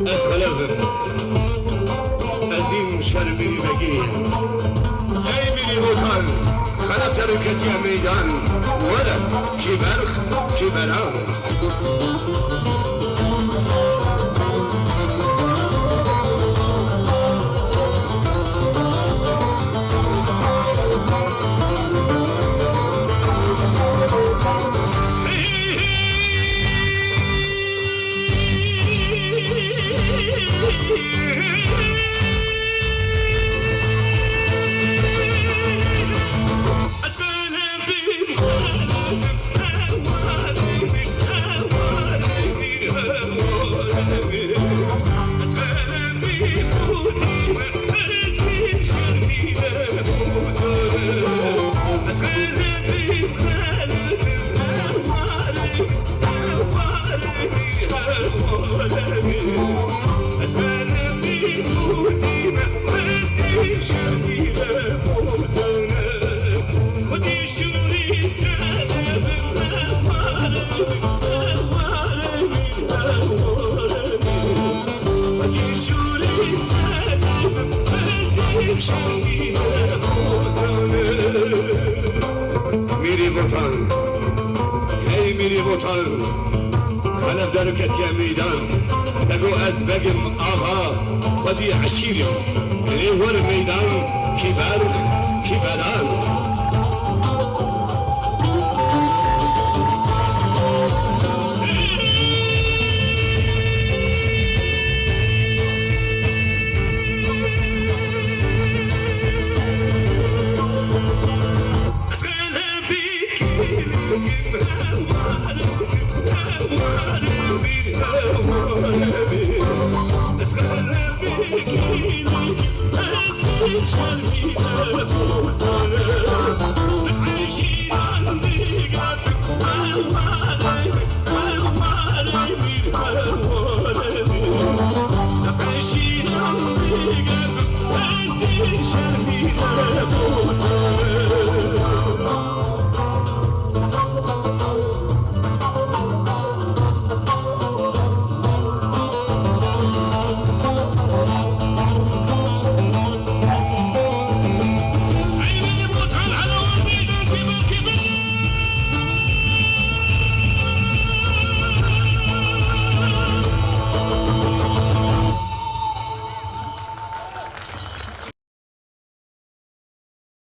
اسخلافم از این شربی بگی ای میری وطن خلف ترکتی میدان ولد کی برخ کی برام میری وطن هی میری وطن خلف درکت یا میدان تگو از بگم آقا خودی عشیریم لیور میدان کی برخ کی بلان Shall we